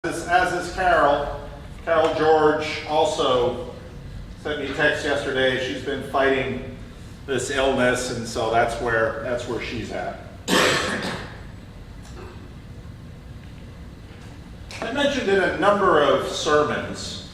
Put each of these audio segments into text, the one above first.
As is Carol. Carol George also sent me a text yesterday. She's been fighting this illness, and so that's where she's at. I mentioned in a number of sermons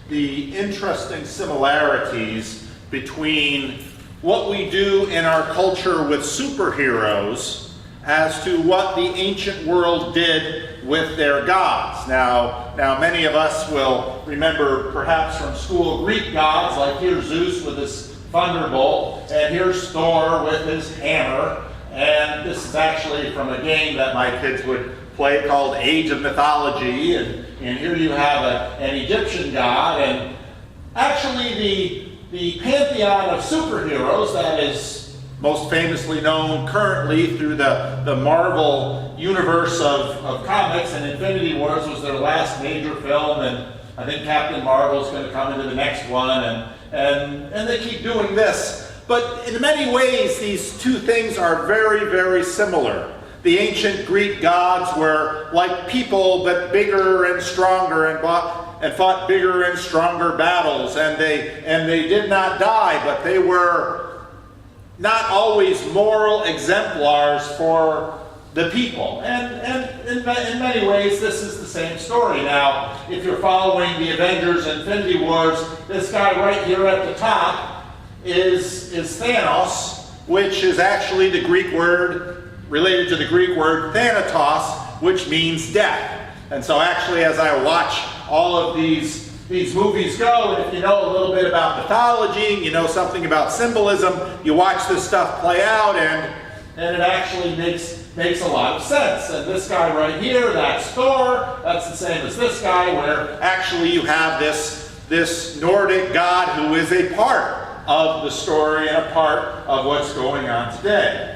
the interesting similarities between what we do in our culture with superheroes as to what the ancient world did with their gods. Now many of us will remember perhaps from school Greek gods, like here's Zeus with his thunderbolt, and here's Thor with his hammer, and this is actually from a game that my kids would play called Age of Mythology, and here you have an Egyptian god, and actually the pantheon of superheroes that is most famously known currently through the Marvel universe of comics, and Infinity Wars was their last major film, and I think Captain Marvel's going to come into the next one, and they keep doing this. But in many ways, these two things are very, very similar. The ancient Greek gods were like people, but bigger and stronger, and fought bigger and stronger battles, and they did not die, but they were not always moral exemplars for the people. And in many ways, this is the same story. Now, if you're following the Avengers Infinity Wars, this guy right here at the top is Thanos, which is actually the Greek word, related to the Greek word Thanatos, which means death. And so actually, as I watch all of these movies go, and if you know a little bit about mythology, you know something about symbolism, you watch this stuff play out, and it actually makes a lot of sense. And this guy right here, that's Thor, that's the same as this guy, where actually you have this Nordic god who is a part of the story and a part of what's going on today.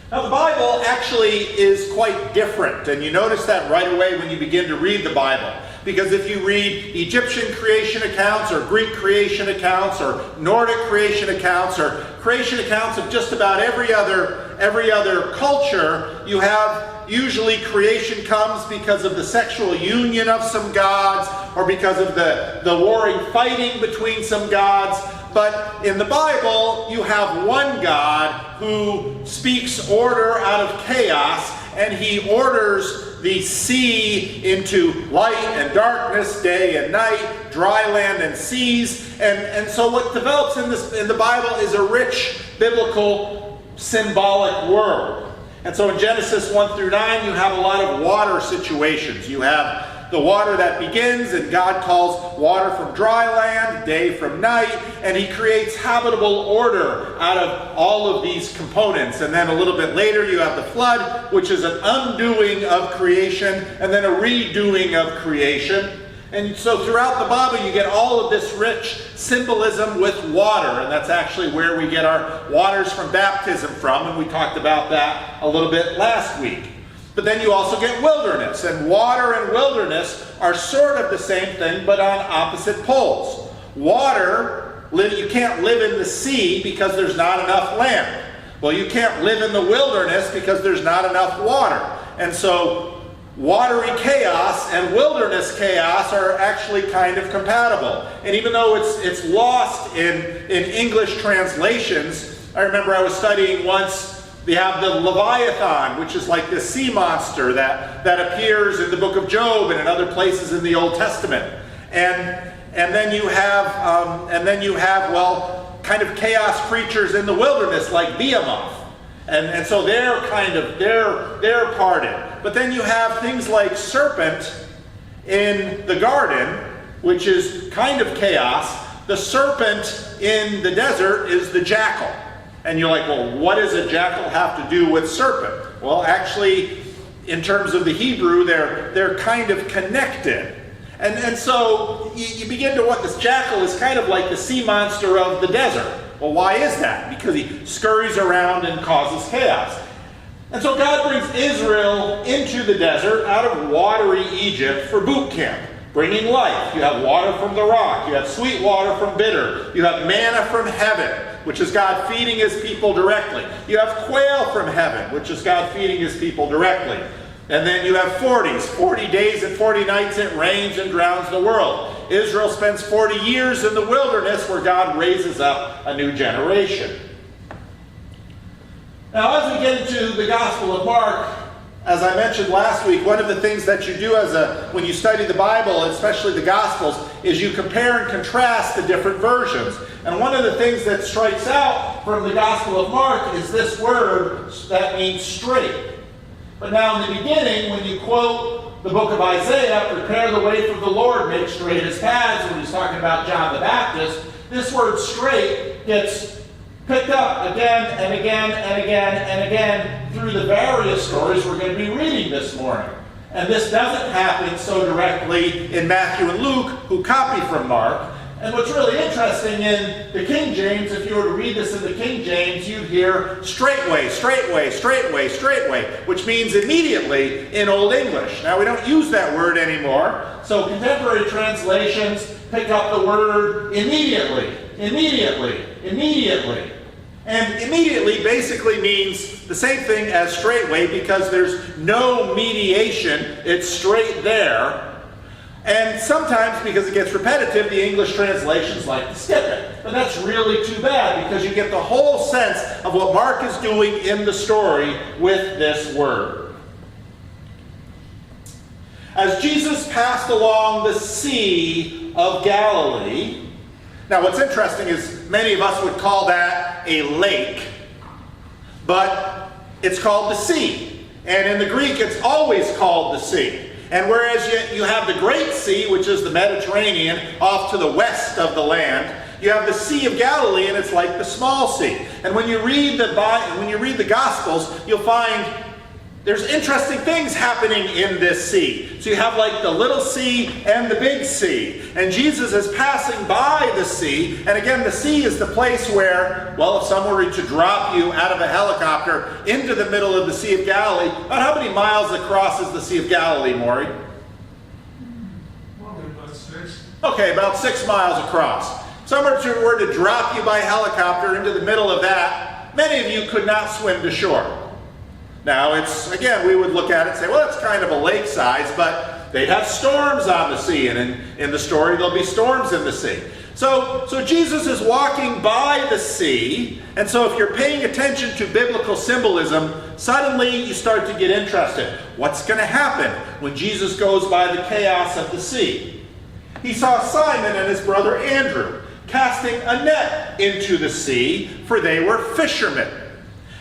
Now, the Bible actually is quite different, and you notice that right away when you begin to read the Bible. Because if you read Egyptian creation accounts, or Greek creation accounts, or Nordic creation accounts, or creation accounts of just about every other culture, you have usually creation comes because of the sexual union of some gods, or because of the warring fighting between some gods. But in the Bible, you have one God who speaks order out of chaos, and he orders the sea into light and darkness, day and night, dry land and seas. And so what develops in the Bible is a rich biblical symbolic world. And so in Genesis 1 through 9, you have a lot of water situations. You have the water that begins, and God calls water from dry land, day from night, and he creates habitable order out of all of these components. And then a little bit later you have the flood, which is an undoing of creation, and then a redoing of creation. And so throughout the Bible you get all of this rich symbolism with water, and that's actually where we get our waters from baptism from, and we talked about that a little bit last week. But then you also get wilderness, and water and wilderness are sort of the same thing, but on opposite poles. Water, you can't live in the sea because there's not enough land. Well, you can't live in the wilderness because there's not enough water. And so watery chaos and wilderness chaos are actually kind of compatible. And even though it's lost in English translations, I remember I was studying once. We have the Leviathan, which is like this sea monster that appears in the book of Job and in other places in the Old Testament. And then you have kind of chaos creatures in the wilderness like Behemoth. And so they're parted. But then you have things like serpent in the garden, which is kind of chaos. The serpent in the desert is the jackal. And you're like, well, what does a jackal have to do with serpent? Well, actually, in terms of the Hebrew, they're kind of connected. And so you begin to what this jackal is kind of like the sea monster of the desert. Well, why is that? Because he scurries around and causes chaos. And so God brings Israel into the desert out of watery Egypt for boot camp, bringing life. You have water from the rock. You have sweet water from bitter. You have manna from heaven, which is God feeding his people directly. You have quail from heaven, which is God feeding his people directly. And then you have 40s, 40 days and 40 nights it rains and drowns the world. Israel spends 40 years in the wilderness where God raises up a new generation. Now, as we get into the Gospel of Mark, as I mentioned last week, one of the things that you do when you study the Bible, especially the Gospels, is you compare and contrast the different versions. And one of the things that strikes out from the Gospel of Mark is this word that means straight. But now in the beginning, when you quote the book of Isaiah, prepare the way for the Lord, make straight his paths, when he's talking about John the Baptist, this word straight gets picked up again and again and again and again through the various stories we're going to be reading this morning. And this doesn't happen so directly in Matthew and Luke, who copy from Mark. And what's really interesting in the King James, if you were to read this in the King James, you'd hear straightway, straightway, straightway, straightway, which means immediately in Old English. Now, we don't use that word anymore, so contemporary translations pick up the word immediately, immediately, immediately. And immediately basically means the same thing as straightway because there's no mediation, it's straight there. And sometimes, because it gets repetitive, the English translations like to skip it. But that's really too bad because you get the whole sense of what Mark is doing in the story with this word. As Jesus passed along the Sea of Galilee, now what's interesting is many of us would call that a lake, but it's called the sea. And in the Greek, it's always called the sea. And whereas you have the Great Sea, which is the Mediterranean, off to the west of the land, you have the Sea of Galilee, and it's like the small sea. And when you read the Gospels, you'll find there's interesting things happening in this sea. So you have like the little sea and the big sea. And Jesus is passing by the sea. And again, the sea is the place where, well, if someone were to drop you out of a helicopter into the middle of the Sea of Galilee, about how many miles across is the Sea of Galilee, Maury? Well, about 6. Okay, about 6 miles across. If someone were to drop you by helicopter into the middle of that, many of you could not swim to shore. Now, again, we would look at it and say, well, it's kind of a lake size, but they have storms on the sea, and in the story, there'll be storms in the sea. So Jesus is walking by the sea, and so if you're paying attention to biblical symbolism, suddenly you start to get interested. What's going to happen when Jesus goes by the chaos of the sea? He saw Simon and his brother Andrew casting a net into the sea, for they were fishermen.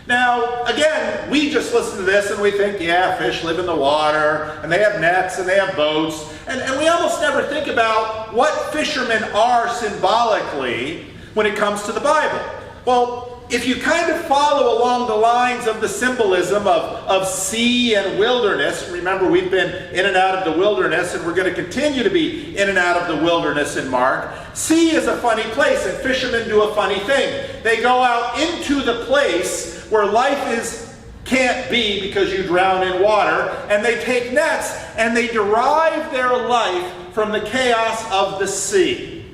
Now, again, we just listen to this and we think, yeah, fish live in the water, and they have nets and they have boats, and we almost never think about what fishermen are symbolically when it comes to the Bible. Well, if you kind of follow along the lines of the symbolism of sea and wilderness, remember we've been in and out of the wilderness, and we're going to continue to be in and out of the wilderness in Mark. Sea is a funny place, and fishermen do a funny thing. They go out into the place where life can't be because you drown in water, and they take nets and they derive their life from the chaos of the sea.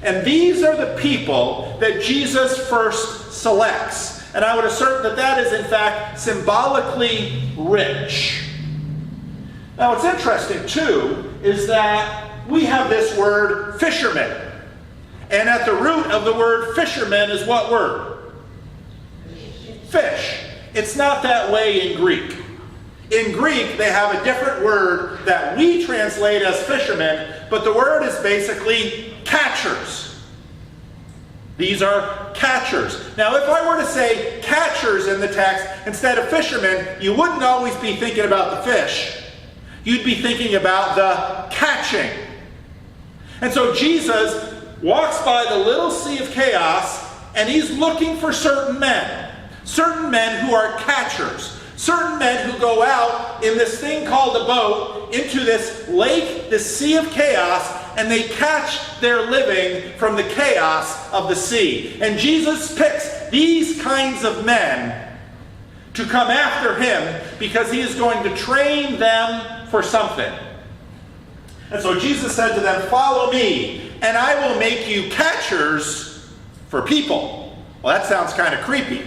And these are the people that Jesus first selects. And I would assert that that is in fact symbolically rich. Now what's interesting too is that we have this word fisherman. And at the root of the word fisherman is what word? Fish. It's not that way in Greek. In Greek, they have a different word that we translate as fishermen, but the word is basically catchers. These are catchers. Now, if I were to say catchers in the text instead of fishermen, you wouldn't always be thinking about the fish. You'd be thinking about the catching. And so Jesus walks by the little sea of chaos, and he's looking for certain men who are catchers, certain men who go out in this thing called a boat into this lake, this sea of chaos, and they catch their living from the chaos of the sea. And Jesus picks these kinds of men to come after him because he is going to train them for something. And so Jesus said to them, "Follow me, and I will make you catchers for people." Well, that sounds kind of creepy.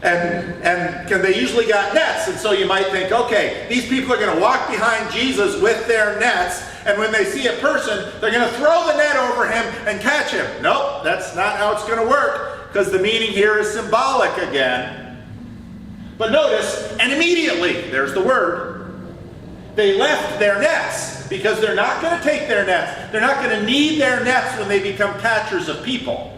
And they usually got nets, and so you might think, okay, these people are going to walk behind Jesus with their nets, and when they see a person, they're going to throw the net over him and catch him. Nope, that's not how it's going to work, because the meaning here is symbolic again. But notice, and immediately, there's the word, they left their nets, because they're not going to take their nets. They're not going to need their nets when they become catchers of people.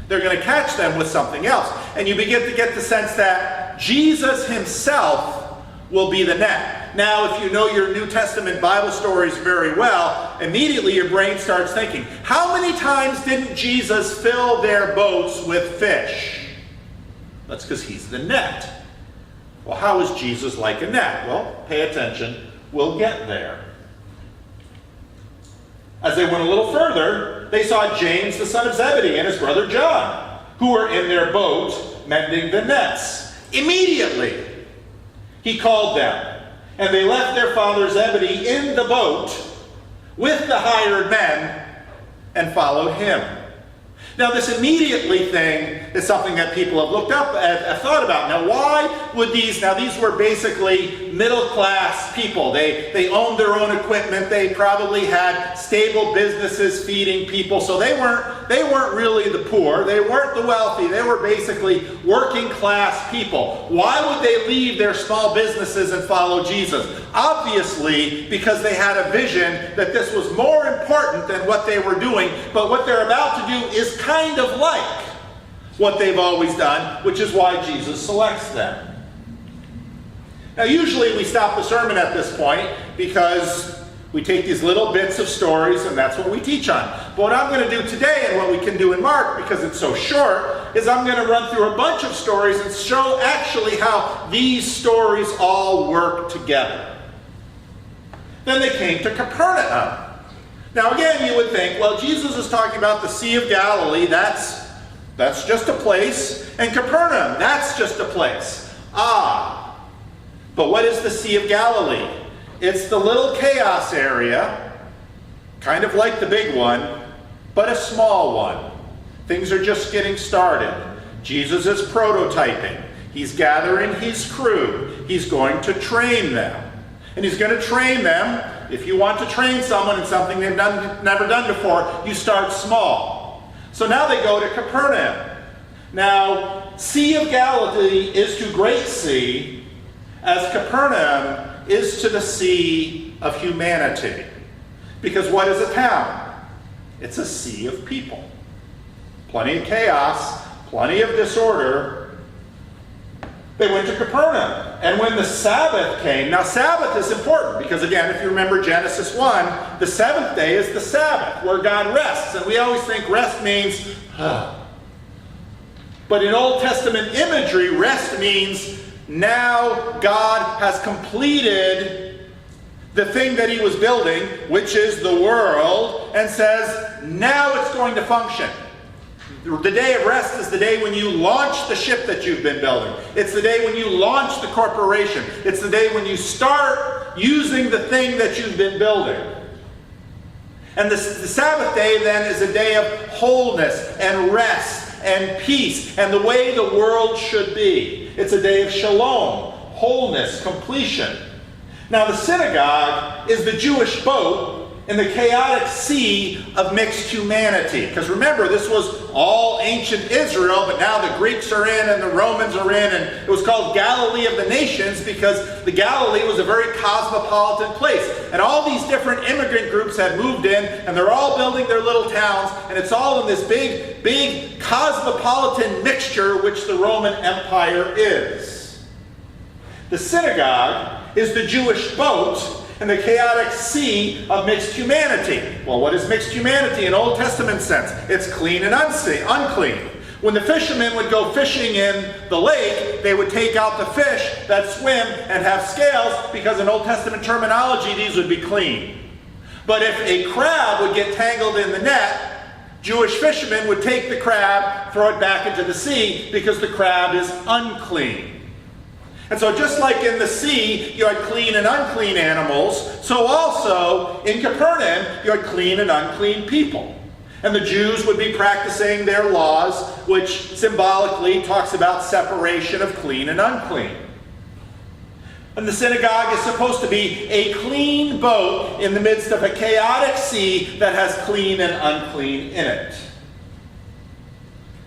They're going to catch them with something else. And you begin to get the sense that Jesus himself will be the net. Now, if you know your New Testament Bible stories very well, immediately your brain starts thinking, how many times didn't Jesus fill their boats with fish? That's because he's the net. Well, how is Jesus like a net? Well, pay attention. We'll get there. As they went a little further, they saw James the son of Zebedee and his brother John, who were in their boat mending the nets. Immediately, he called them, and they left their father Zebedee in the boat with the hired men and followed him. Now, this immediately thing is something that people have looked up and have thought about. Now, why would these were basically middle-class people. They owned their own equipment. They probably had stable businesses feeding people. So they weren't really the poor. They weren't the wealthy. They were basically working-class people. Why would they leave their small businesses and follow Jesus? Obviously, because they had a vision that this was more important than what they were doing. But what they're about to do is kind of like what they've always done, which is why Jesus selects them. Now, usually we stop the sermon at this point because we take these little bits of stories and that's what we teach on. But what I'm going to do today, and what we can do in Mark because it's so short, is I'm going to run through a bunch of stories and show actually how these stories all work together. Then they came to Capernaum. Now again, you would think, well, Jesus is talking about the Sea of Galilee. That's just a place. And Capernaum, that's just a place. But what is the Sea of Galilee? It's the little chaos area, kind of like the big one, but a small one. Things are just getting started. Jesus is prototyping. He's gathering his crew. He's going to train them. And he's going to train them. If you want to train someone in something they've never done before, you start small. So now they go to Capernaum. Now, Sea of Galilee is to Great Sea, as Capernaum is to the sea of humanity. Because what is a town? It's a sea of people. Plenty of chaos, plenty of disorder. They went to Capernaum. And when the Sabbath came, now Sabbath is important because again, if you remember Genesis 1, the seventh day is the Sabbath where God rests. And we always think rest means, But in Old Testament imagery, rest means now God has completed the thing that he was building, which is the world, and says, now it's going to function. The day of rest is the day when you launch the ship that you've been building. It's the day when you launch the corporation. It's the day when you start using the thing that you've been building. And the Sabbath day then is a day of wholeness and rest and peace and the way the world should be. It's a day of shalom, wholeness, completion. Now the synagogue is the Jewish boat in the chaotic sea of mixed humanity. Because remember, this was all ancient Israel, but now the Greeks are in and the Romans are in, and it was called Galilee of the Nations because the Galilee was a very cosmopolitan place. And all these different immigrant groups had moved in, and they're all building their little towns, and it's all in this big cosmopolitan mixture which the Roman Empire is. The synagogue is the Jewish boat in the chaotic sea of mixed humanity. Well, what is mixed humanity in Old Testament sense? It's clean and unclean. When the fishermen would go fishing in the lake, they would take out the fish that swim and have scales because in Old Testament terminology, these would be clean. But if a crab would get tangled in the net, Jewish fishermen would take the crab, throw it back into the sea because the crab is unclean. And so just like in the sea, you had clean and unclean animals, so also in Capernaum, you had clean and unclean people. And the Jews would be practicing their laws, which symbolically talks about separation of clean and unclean. And the synagogue is supposed to be a clean boat in the midst of a chaotic sea that has clean and unclean in it.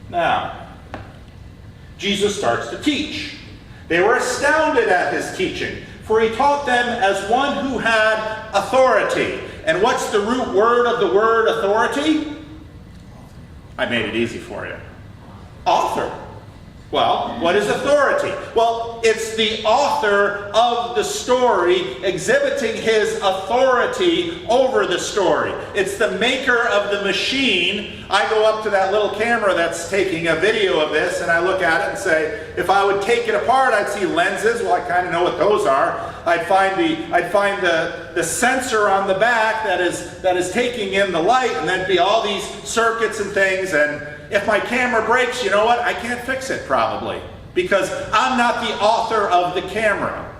Now, Jesus starts to teach. They were astounded at his teaching, for he taught them as one who had authority. And what's the root word of the word authority? I made it easy for you. Author. Well, what is authority? Well, it's the author of the story exhibiting his authority over the story. It's the maker of the machine. I go up to that little camera that's taking a video of this, and I look at it and say, if I would take it apart, I'd see lenses. Well, I kind of know what those are. I'd find the sensor on the back that is taking in the light, and then be all these circuits and things. And if my camera breaks, you know what? I can't fix it probably, because I'm not the author of the camera.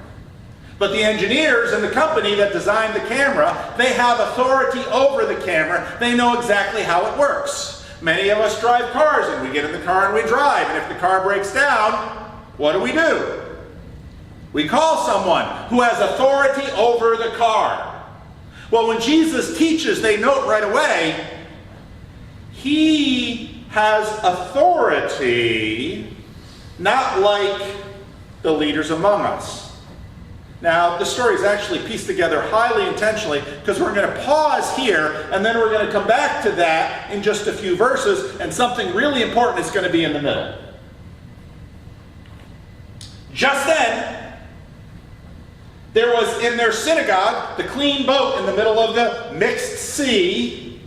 But the engineers and the company that designed the camera, they have authority over the camera. They know exactly how it works. Many of us drive cars, and we get in the car and we drive. And if the car breaks down, what do? We call someone who has authority over the car. Well, when Jesus teaches, they note right away, he has authority, not like the leaders among us. Now, the story is actually pieced together highly intentionally, because we're going to pause here, and then we're going to come back to that in just a few verses, and something really important is going to be in the middle. Just then, there was in their synagogue, the clean boat in the middle of the mixed sea,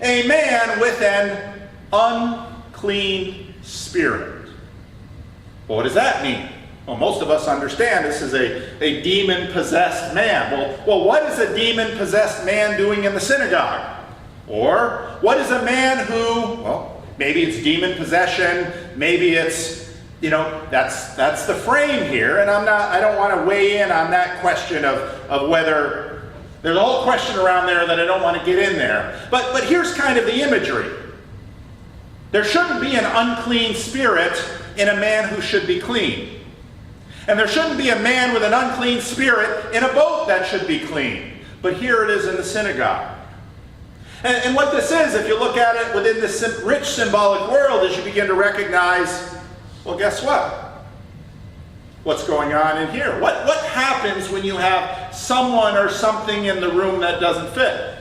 a man with an unclean spirit. Well, what does that mean? Well, most of us understand this is a demon-possessed man. Well, what is a demon-possessed man doing in the synagogue? Or what is a man who, well, maybe it's demon possession, maybe it's, that's the frame here, and I don't want to weigh in on that question of whether, there's a whole question around there that I don't want to get in there. But here's kind of the imagery. There shouldn't be an unclean spirit in a man who should be clean. And there shouldn't be a man with an unclean spirit in a boat that should be clean. But here it is in the synagogue. And what this is, if you look at it within this rich symbolic world, is you begin to recognize, well, guess what? What's going on in here? What happens when you have someone or something in the room that doesn't fit?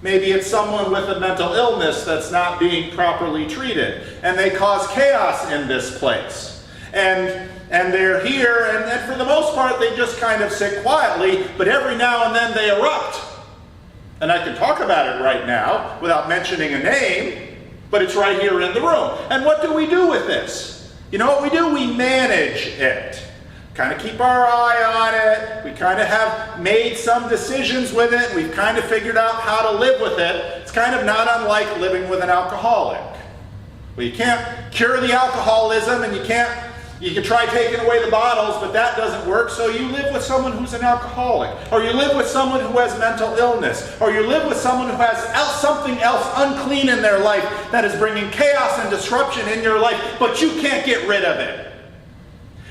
Maybe it's someone with a mental illness that's not being properly treated, and they cause chaos in this place. And they're here, and for the most part, they just kind of sit quietly, but every now and then they erupt. And I can talk about it right now without mentioning a name, but it's right here in the room. And what do we do with this? You know what we do? We manage it. Kind of keep our eye on it. We kind of have made some decisions with it. We've kind of figured out how to live with it. It's kind of not unlike living with an alcoholic. Well, you can't cure the alcoholism, and you can try taking away the bottles, but that doesn't work. So you live with someone who's an alcoholic, or you live with someone who has mental illness, or you live with someone who has something else unclean in their life that is bringing chaos and disruption in your life, but you can't get rid of it.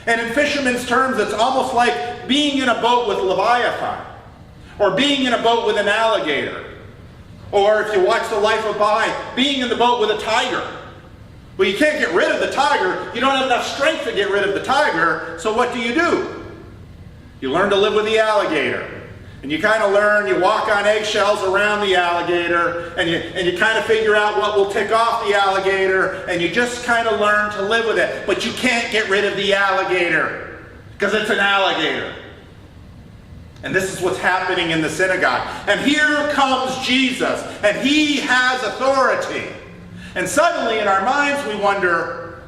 And in fishermen's terms, it's almost like being in a boat with Leviathan, or being in a boat with an alligator, or if you watch The Life of Pi, being in the boat with a tiger. Well, you can't get rid of the tiger. You don't have enough strength to get rid of the tiger, so what do? You learn to live with the alligator. And you kind of learn, you walk on eggshells around the alligator, and you kind of figure out what will tick off the alligator, and you just kind of learn to live with it. But you can't get rid of the alligator, because it's an alligator. And this is what's happening in the synagogue. And here comes Jesus, and he has authority. And suddenly in our minds we wonder,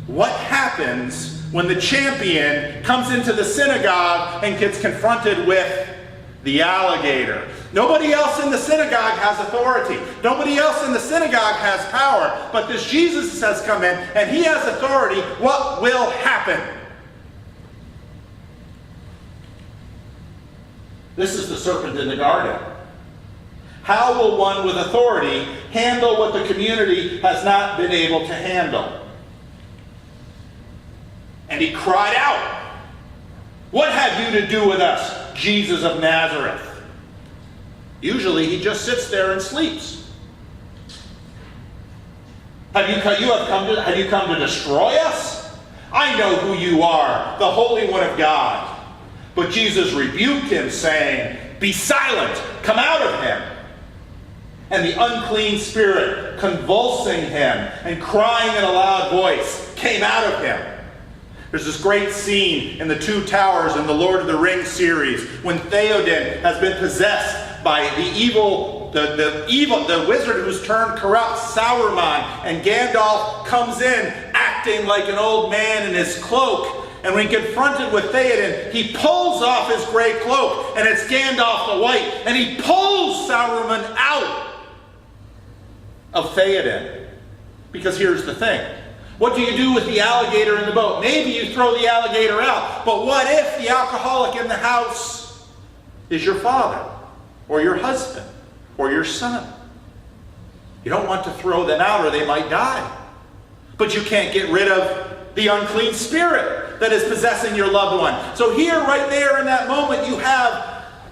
what happens when the champion comes into the synagogue and gets confronted with the alligator? Nobody else in the synagogue has authority. Nobody else in the synagogue has power. But this Jesus has come in, and he has authority. What will happen? This is the serpent in the garden. How will one with authority handle what the community has not been able to handle? And he cried out, "What have you to do with us, Jesus of Nazareth?" Usually he just sits there and sleeps. Have you come to destroy us? I know who you are, the Holy One of God. But Jesus rebuked him, saying, "Be silent, come out of him." And the unclean spirit, convulsing him and crying in a loud voice, came out of him. There's this great scene in the Two Towers in the Lord of the Rings series when Theoden has been possessed by the wizard who's turned corrupt, Sauron, and Gandalf comes in acting like an old man in his cloak. And when confronted with Theoden, he pulls off his gray cloak, and it's Gandalf the White, and he pulls Sauron out of Theoden. Because here's the thing. What do you do with the alligator in the boat? Maybe you throw the alligator out, but what if the alcoholic in the house is your father, or your husband, or your son? You don't want to throw them out or they might die. But you can't get rid of the unclean spirit that is possessing your loved one. So here, right there in that moment, you have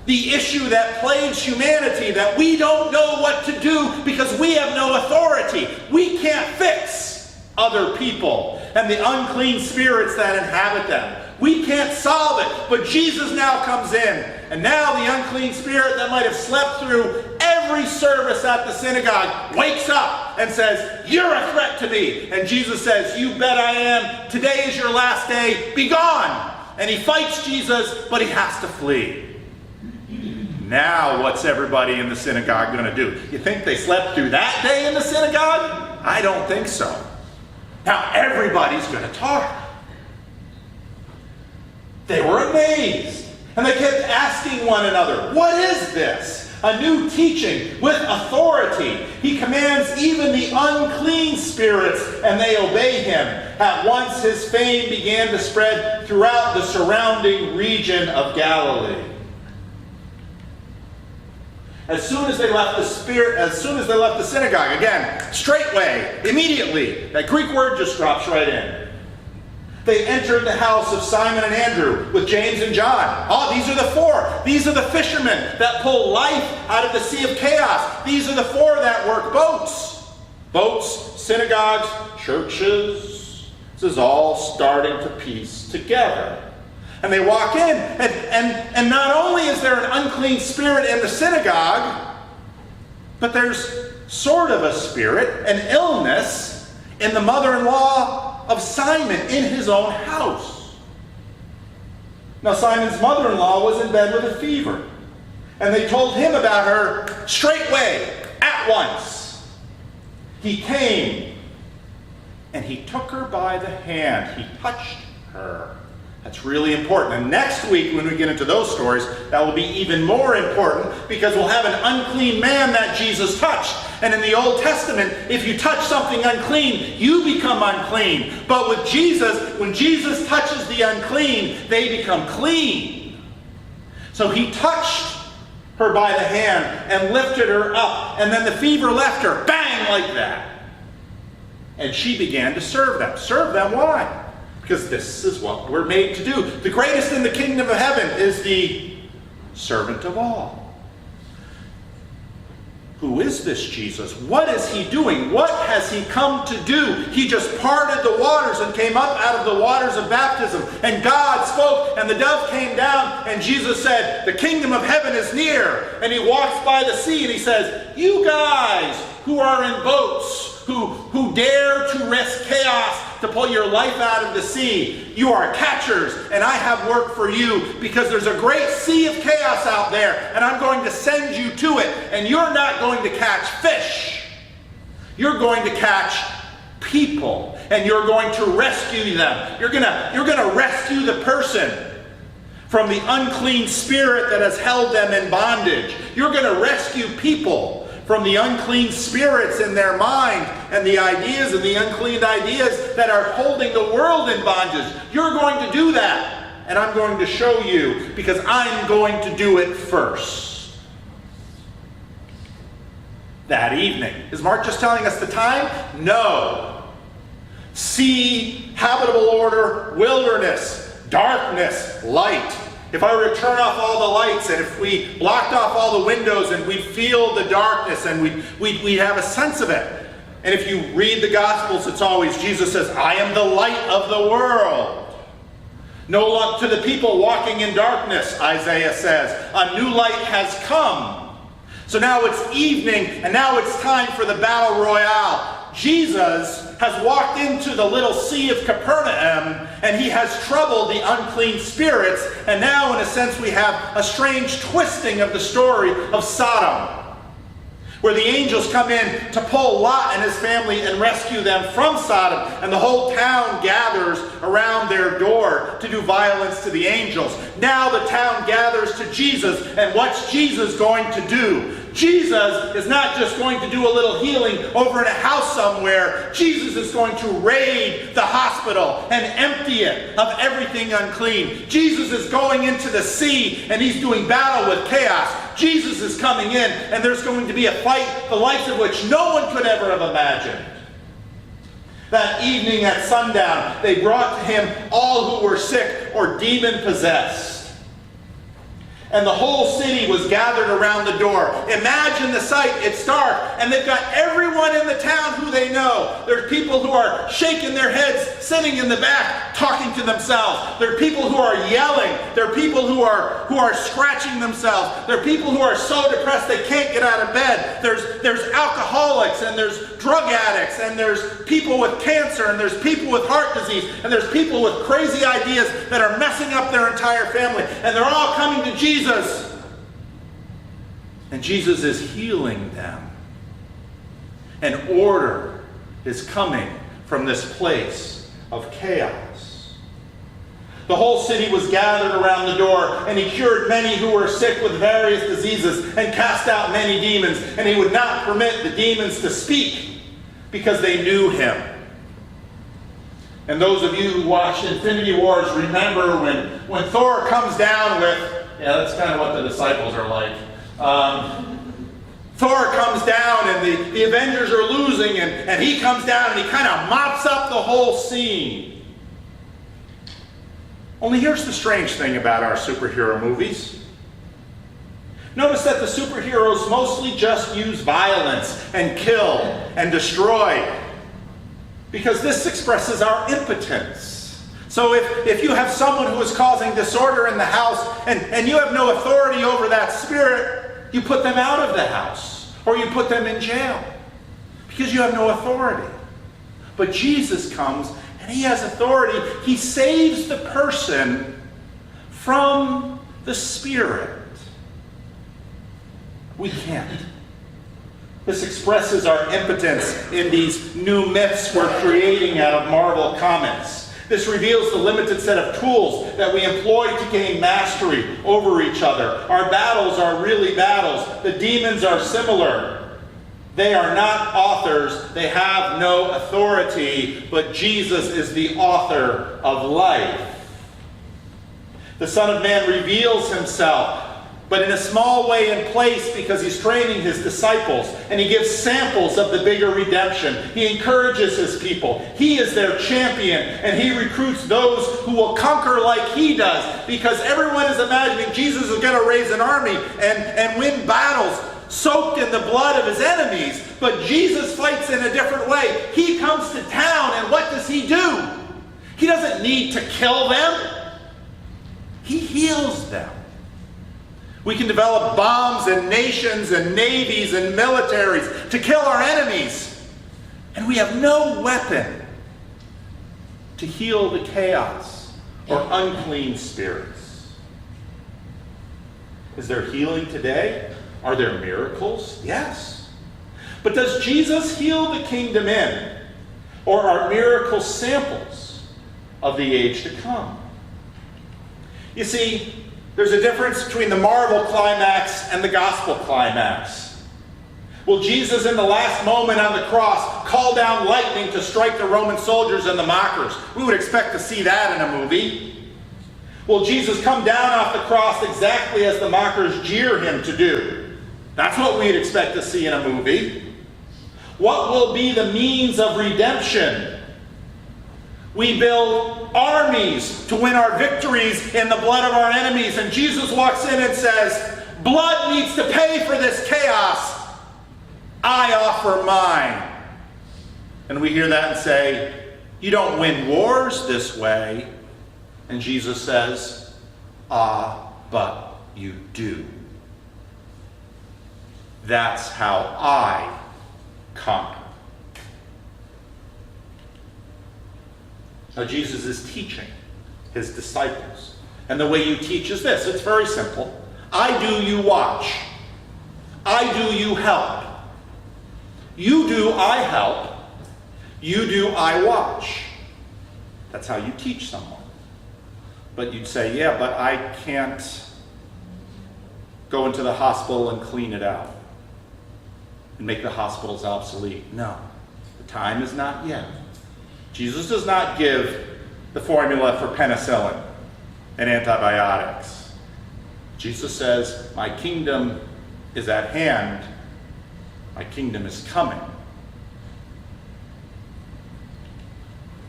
the issue that plagues humanity, that we don't know what to do because we have no authority. We can't fix other people and the unclean spirits that inhabit them. We can't solve it, but Jesus now comes in. And now the unclean spirit that might have slept through every service at the synagogue wakes up and says, "You're a threat to me." And Jesus says, "You bet I am. Today is your last day. Be gone." And he fights Jesus, but he has to flee. Now what's everybody in the synagogue going to do? You think they slept through that day in the synagogue? I don't think so. Now everybody's going to talk. They were amazed. And they kept asking one another, "What is this? A new teaching with authority. He commands even the unclean spirits, and they obey him." At once his fame began to spread throughout the surrounding region of Galilee. As soon as they left the synagogue, again, straightway, immediately, that Greek word just drops right in. They entered the house of Simon and Andrew with James and John. Oh, these are the four. These are the fishermen that pull life out of the sea of chaos. These are the four that work boats. Boats, synagogues, churches. This is all starting to piece together. And they walk in, and not only is there an unclean spirit in the synagogue, but there's sort of a spirit, an illness, in the mother-in-law of Simon in his own house. Now Simon's mother-in-law was in bed with a fever, and they told him about her straightway, at once. He came, and he took her by the hand. He touched her. That's really important. And next week, when we get into those stories, that will be even more important, because we'll have an unclean man that Jesus touched. And in the Old Testament, if you touch something unclean, you become unclean. But with Jesus, when Jesus touches the unclean, they become clean. So he touched her by the hand and lifted her up. And then the fever left her. Bang! Like that. And she began to serve them. Serve them why? Because this is what we're made to do. The greatest in the kingdom of heaven is the servant of all. Who is this Jesus? What is he doing? What has he come to do? He just parted the waters and came up out of the waters of baptism. And God spoke, and the dove came down, and Jesus said, "The kingdom of heaven is near." And he walks by the sea, and he says, "You guys who are in boats, who dare to risk chaos to pull your life out of the sea, you are catchers, and I have work for you, because there's a great sea of chaos out there, and I'm going to send you to it. And you're not going to catch fish. You're going to catch people, and you're going to rescue them. You're going to rescue the person from the unclean spirit that has held them in bondage. You're going to rescue people from the unclean spirits in their mind and the ideas and the unclean ideas that are holding the world in bondage. You're going to do that, and I'm going to show you, because I'm going to do it first." that evening. Is Mark just telling us the time? No. Sea, habitable order, wilderness, darkness, light. If I were to turn off all the lights, and if we blocked off all the windows, and we'd feel the darkness, and we'd have a sense of it. And if you read the Gospels, it's always Jesus says, I am the light of the world. No longer to the people walking in darkness, Isaiah says, a new light has come. So now it's evening, and now it's time for the Battle Royale. Jesus has walked into the little sea of Capernaum, and he has troubled the unclean spirits, and now in a sense we have a strange twisting of the story of Sodom, where the angels come in to pull Lot and his family and rescue them from Sodom, and the whole town gathers around their door to do violence to the angels. Now the town gathers to Jesus, and what's Jesus going to do? Jesus is not just going to do a little healing over in a house somewhere. Jesus is going to raid the hospital and empty it of everything unclean. Jesus is going into the sea, and he's doing battle with chaos. Jesus is coming in, and there's going to be a fight the likes of which no one could ever have imagined. That evening at sundown, they brought to him all who were sick or demon-possessed. And the whole city was gathered around the door. Imagine the sight. It's dark, and they've got everyone in the town who they know. There's people who are shaking their heads, sitting in the back, talking to themselves. There are people who are yelling. There are people who are scratching themselves. There are people who are so depressed they can't get out of bed. There's alcoholics, and there's drug addicts, and there's people with cancer, and there's people with heart disease, and there's people with crazy ideas that are messing up their entire family. And they're all coming to Jesus. And Jesus is healing them. And order is coming from this place of chaos. The whole city was gathered around the door, and he cured many who were sick with various diseases and cast out many demons. And he would not permit the demons to speak because they knew him. And those of you who watched Infinity Wars remember when Thor comes down with, yeah, that's kind of what the disciples are like. Thor comes down, and the Avengers are losing, and he comes down, and he kind of mops up the whole scene. Only here's the strange thing about our superhero movies. Notice that the superheroes mostly just use violence and kill and destroy, because this expresses our impotence. So if you have someone who is causing disorder in the house, and you have no authority over that spirit, you put them out of the house, or you put them in jail, because you have no authority. But Jesus comes, and he has authority. He saves the person from the spirit. We can't. This expresses our impotence in these new myths we're creating out of Marvel Comics. This reveals the limited set of tools that we employ to gain mastery over each other. Our battles are really battles. The demons are similar. They are not authors. They have no authority, but Jesus is the author of life. The Son of Man reveals himself, but in a small way in place, because he's training his disciples, and he gives samples of the bigger redemption. He encourages his people. He is their champion, and he recruits those who will conquer like he does, because everyone is imagining Jesus is going to raise an army and win battles soaked in the blood of his enemies. But Jesus fights in a different way. He comes to town, and what does he do? He doesn't need to kill them. He heals them. We can develop bombs and nations and navies and militaries to kill our enemies. And we have no weapon to heal the chaos or unclean spirits. Is there healing today? Are there miracles? Yes. But does Jesus heal the kingdom in? Or are miracles samples of the age to come? You see, there's a difference between the Marvel climax and the gospel climax. Will Jesus, in the last moment on the cross, call down lightning to strike the Roman soldiers and the mockers? We would expect to see that in a movie. Will Jesus come down off the cross exactly as the mockers jeer him to do? That's what we'd expect to see in a movie. What will be the means of redemption? We build armies to win our victories in the blood of our enemies. And Jesus walks in and says, blood needs to pay for this chaos. I offer mine. And we hear that and say, you don't win wars this way. And Jesus says, but you do. That's how I conquer. Now Jesus is teaching his disciples. And the way you teach is this. It's very simple. I do, you watch. I do, you help. You do, I help. You do, I watch. That's how you teach someone. But you'd say, yeah, but I can't go into the hospital and clean it out and make the hospitals obsolete. No, the time is not yet. Jesus does not give the formula for penicillin and antibiotics. Jesus says, my kingdom is at hand. My kingdom is coming.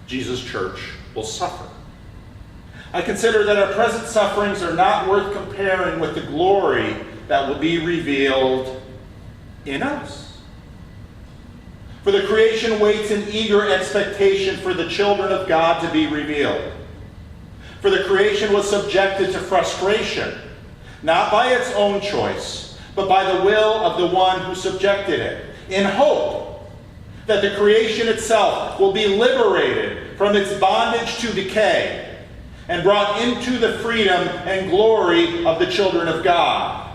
Jesus' church will suffer. I consider that our present sufferings are not worth comparing with the glory that will be revealed in us. For the creation waits in eager expectation for the children of God to be revealed. For the creation was subjected to frustration, not by its own choice, but by the will of the one who subjected it, in hope that the creation itself will be liberated from its bondage to decay and brought into the freedom and glory of the children of God.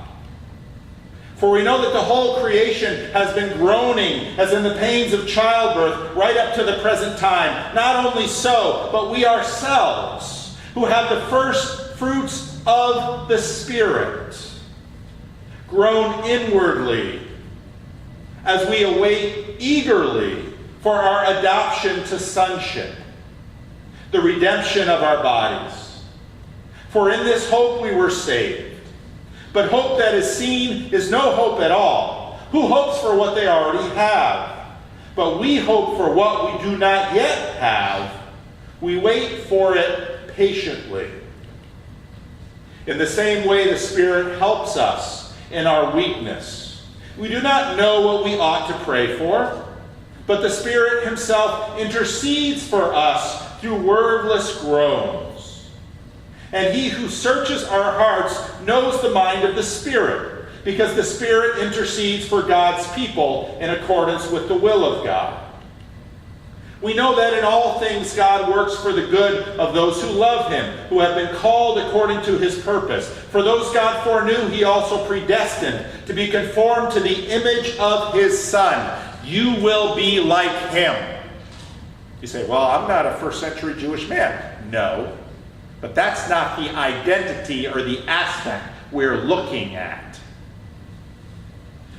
For we know that the whole creation has been groaning as in the pains of childbirth right up to the present time. Not only so, but we ourselves, who have the first fruits of the Spirit, groan inwardly as we await eagerly for our adoption to sonship, the redemption of our bodies. For in this hope we were saved. But hope that is seen is no hope at all. Who hopes for what they already have? But we hope for what we do not yet have. We wait for it patiently. In the same way, the Spirit helps us in our weakness. We do not know what we ought to pray for, but the Spirit himself intercedes for us through wordless groans. And he who searches our hearts knows the mind of the Spirit, because the Spirit intercedes for God's people in accordance with the will of God. We know that in all things God works for the good of those who love him, who have been called according to his purpose. For those God foreknew, he also predestined to be conformed to the image of his Son. You will be like him. You say, well, I'm not a first century Jewish man. No. But that's not the identity or the aspect we're looking at.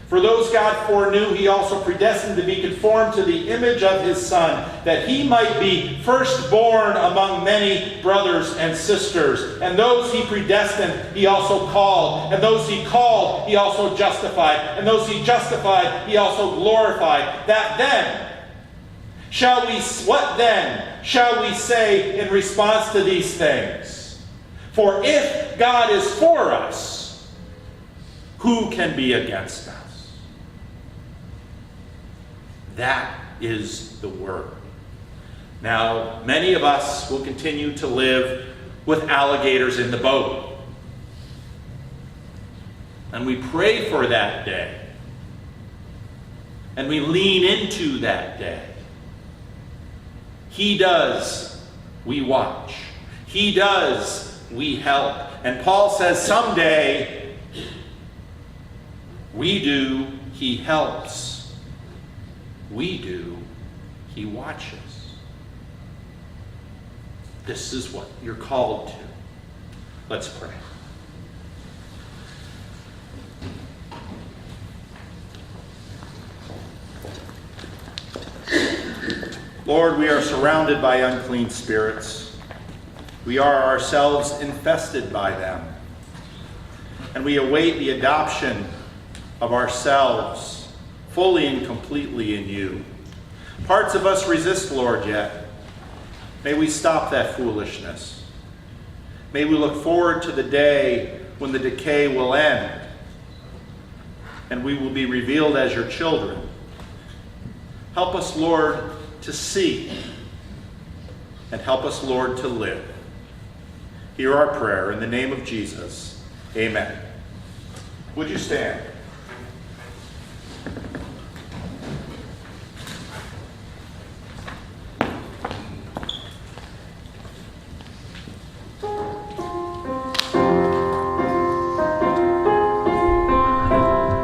For those God foreknew, he also predestined to be conformed to the image of his Son, that he might be firstborn among many brothers and sisters. And those he predestined, he also called. And those he called, he also justified. And those he justified, he also glorified. What then shall we say in response to these things? For if God is for us, who can be against us? That is the word. Now, many of us will continue to live with alligators in the boat. And we pray for that day. And we lean into that day. He does, we watch. He does, we help. And Paul says someday, we do, he helps. We do, he watches. This is what you're called to. Let's pray. Lord, we are surrounded by unclean spirits. We are ourselves infested by them. And we await the adoption of ourselves fully and completely in you. Parts of us resist, Lord, yet. May we stop that foolishness. May we look forward to the day when the decay will end and we will be revealed as your children. Help us, Lord, to see, and help us, Lord, to live. Hear our prayer in the name of Jesus. Amen. Would you stand?